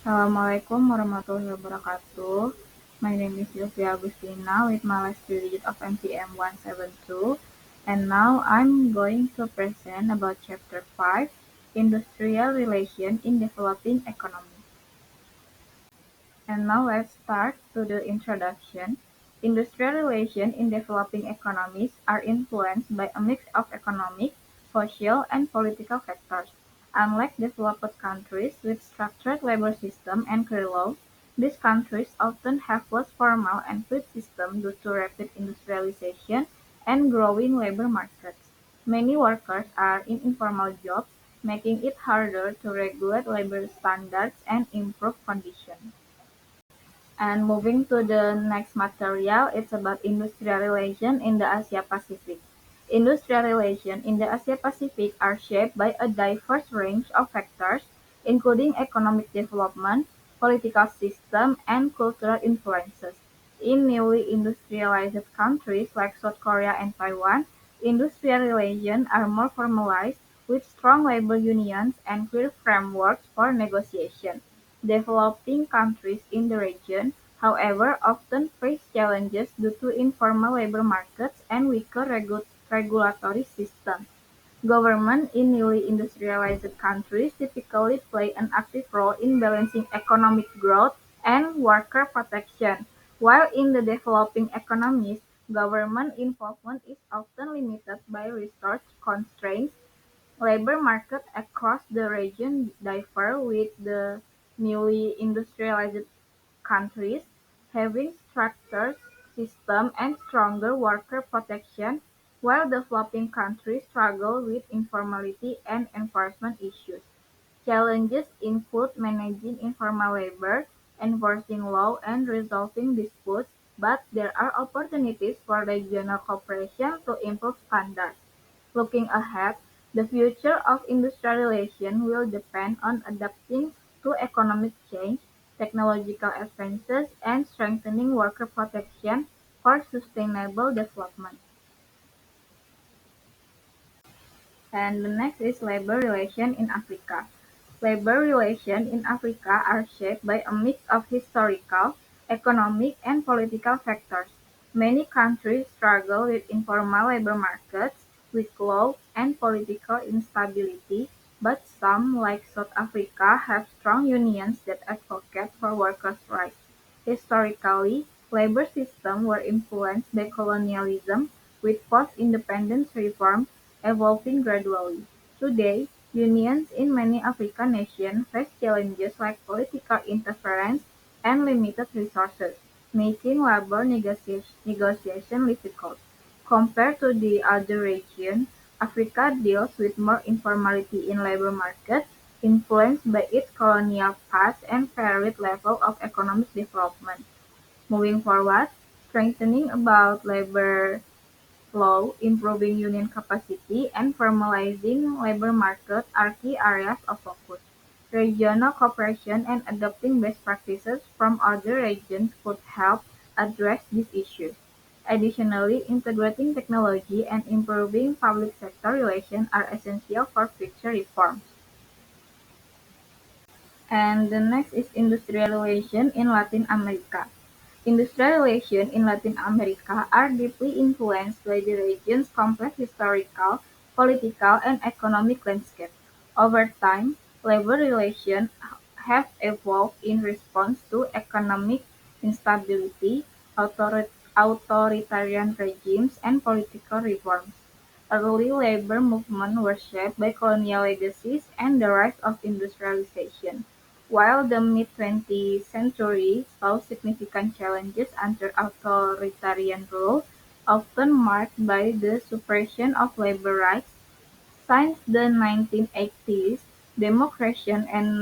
Assalamualaikum warahmatullahi wabarakatuh. My name is Sylvia Agustina with my last digit of NPM 172, and now I'm going to present about Chapter 5, Industrial Relation in Developing Economy. And now let's start to the introduction. Industrial relations in developing economies are influenced by a mix of economic, social, and political factors. Unlike developed countries with structured labor system and career laws, these countries often have less formal and fluid systems due to rapid industrialization and growing labor markets. Many workers are in informal jobs, making it harder to regulate labor standards and improve conditions. And moving to the next material, it's about industrial relations in the Asia Pacific. Industrial relations in the Asia Pacific are shaped by a diverse range of factors, including economic development, political system, and cultural influences. In newly industrialized countries like South Korea and Taiwan, industrial relations are more formalized, with strong labor unions and clear frameworks for negotiation. Developing countries in the region, however, often face challenges due to informal labor markets and weaker regulatory systems. Governments in newly industrialized countries typically play an active role in balancing economic growth and worker protection, while in the developing economies, government involvement is often limited by resource constraints. Labor markets across the region differ, with the newly industrialized countries having structured systems and stronger worker protection, while developing countries struggle with informality and enforcement issues. Challenges include managing informal labor, enforcing law, and resolving disputes, but there are opportunities for regional cooperation to improve standards. Looking ahead, the future of industrialization will depend on adapting to economic change, technological advances, and strengthening worker protection for sustainable development. And the next is labor relations in Africa. Labor relations in Africa are shaped by a mix of historical, economic, and political factors. Many countries struggle with informal labor markets, weak law, and political instability, but some, like South Africa, have strong unions that advocate for workers' rights. Historically, labor systems were influenced by colonialism, with post-independence reforms evolving gradually. Today, unions in many African nations face challenges like political interference and limited resources, making labor negotiation difficult. Compared to the other regions, Africa deals with more informality in labor markets, influenced by its colonial past and varied level of economic development. Moving forward, strengthening about labor law, improving union capacity, and formalizing labor markets are key areas of focus. Regional cooperation and adopting best practices from other regions could help address these issues. Additionally, integrating technology and improving public sector relations are essential for future reforms. And the next is industrial relations in Latin America. Industrial relations in Latin America are deeply influenced by the region's complex historical, political, and economic landscape. Over time, labor relations have evolved in response to economic instability, authoritarian regimes, and political reforms. Early labor movements were shaped by colonial legacies and the rise of industrialization, while the mid-20th century saw significant challenges under authoritarian rule, often marked by the suppression of labor rights. Since the 1980s, democracy and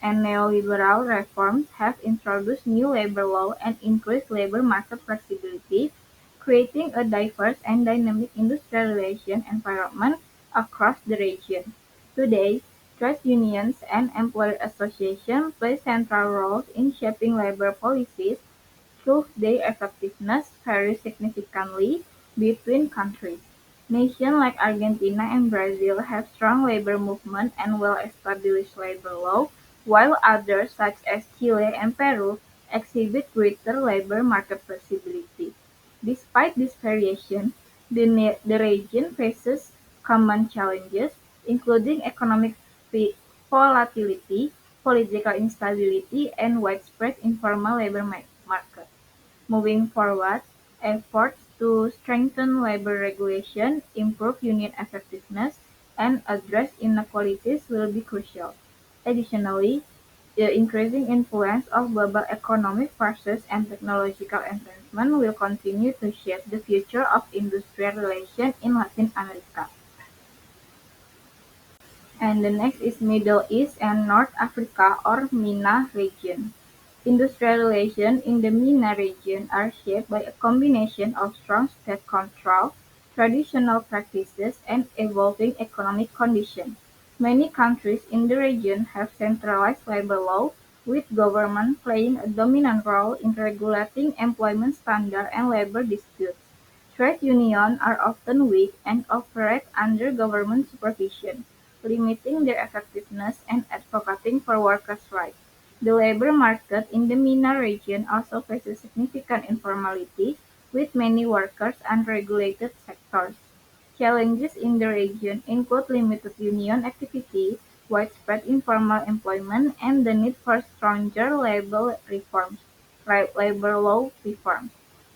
neoliberal reforms have introduced new labor law and increased labor market flexibility, creating a diverse and dynamic industrial relation environment across the region. Today, trade unions and employer associations play central roles in shaping labor policies, though their effectiveness varies significantly between countries. Nations like Argentina and Brazil have strong labor movement and well-established labor law, while others, such as Chile and Peru, exhibit greater labor market flexibility. Despite this variation, the region faces common challenges, including economic volatility, political instability, and widespread informal labor market. Moving forward, efforts to strengthen labor regulation, improve union effectiveness, and address inequalities will be crucial. Additionally, the increasing influence of global economic forces and technological advancement will continue to shape the future of industrial relations in Latin America. And the next is Middle East and North Africa or MENA region. Industrial relations in the MENA region are shaped by a combination of strong state control, traditional practices, and evolving economic conditions. Many countries in the region have centralized labor law, with government playing a dominant role in regulating employment standards and labor disputes. Trade unions are often weak and operate under government supervision, limiting their effectiveness and advocating for workers' rights. The labor market in the MENA region also faces significant informality, with many workers in unregulated sectors. Challenges in the region include limited union activity, widespread informal employment, and the need for stronger labor law reforms.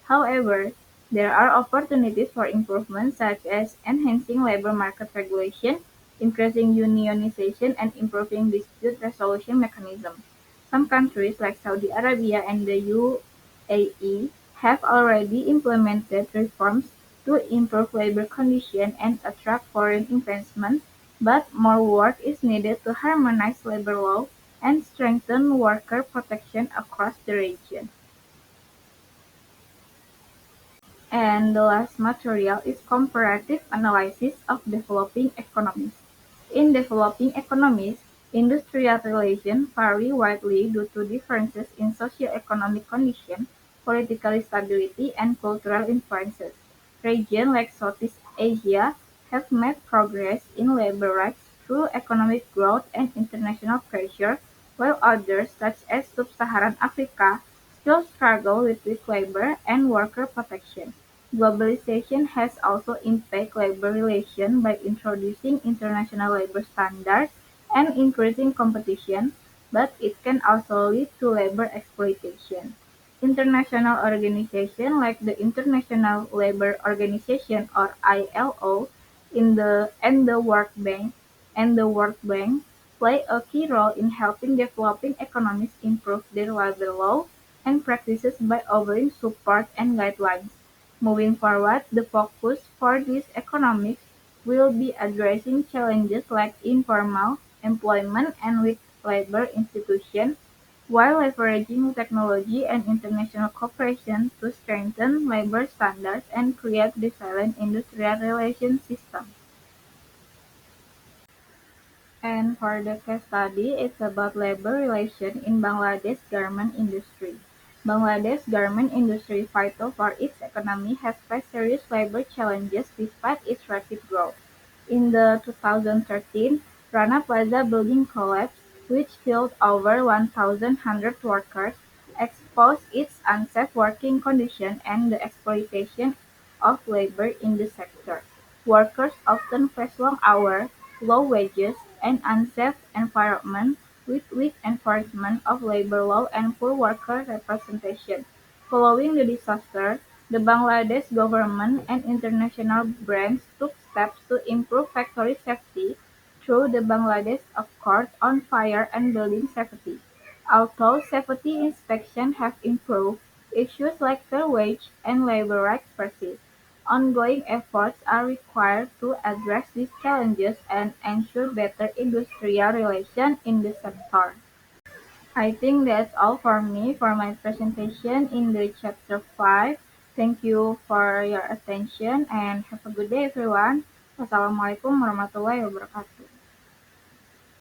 However, there are opportunities for improvement such as enhancing labor market regulation, increasing unionization, and improving dispute resolution mechanisms. Some countries like Saudi Arabia and the UAE have already implemented reforms to improve labor conditions and attract foreign investment, but more work is needed to harmonize labor law and strengthen worker protection across the region. And the last material is comparative analysis of developing economies. In developing economies, industrial relations vary widely due to differences in socio-economic conditions, political stability, and cultural influences. Regions like Southeast Asia have made progress in labor rights through economic growth and international pressure, while others, such as Sub-Saharan Africa, still struggle with weak labor and worker protection. Globalization has also impacted labor relations by introducing international labor standards and increasing competition, but it can also lead to labor exploitation. International organizations like the International Labour Organization or ILO and the World Bank play a key role in helping developing economies improve their labor law and practices by offering support and guidelines. Moving forward, the focus for these economics will be addressing challenges like informal employment and weak labor institutions, while leveraging technology and international cooperation to strengthen labor standards and create resilient industrial relations systems. And for the case study, it's about labor relations in Bangladesh garment industry. Bangladesh garment industry, vital for its economy, has faced serious labor challenges despite its rapid growth. In the 2013 Rana Plaza building collapse, which killed over 1,100 workers, exposed its unsafe working conditions and the exploitation of labor in the sector. Workers often face long hours, low wages, and unsafe environment with weak enforcement of labor law and poor worker representation. Following the disaster, the Bangladesh government and international brands took steps to improve factory safety through the Bangladesh Accord on Fire and Building Safety. Although safety inspections have improved, issues like fair wage and labor rights persist. Ongoing efforts are required to address these challenges and ensure better industrial relations in the sector. I think that's all for me for my presentation in the chapter 5. Thank you for your attention and have a good day everyone. Wassalamualaikum warahmatullahi wabarakatuh.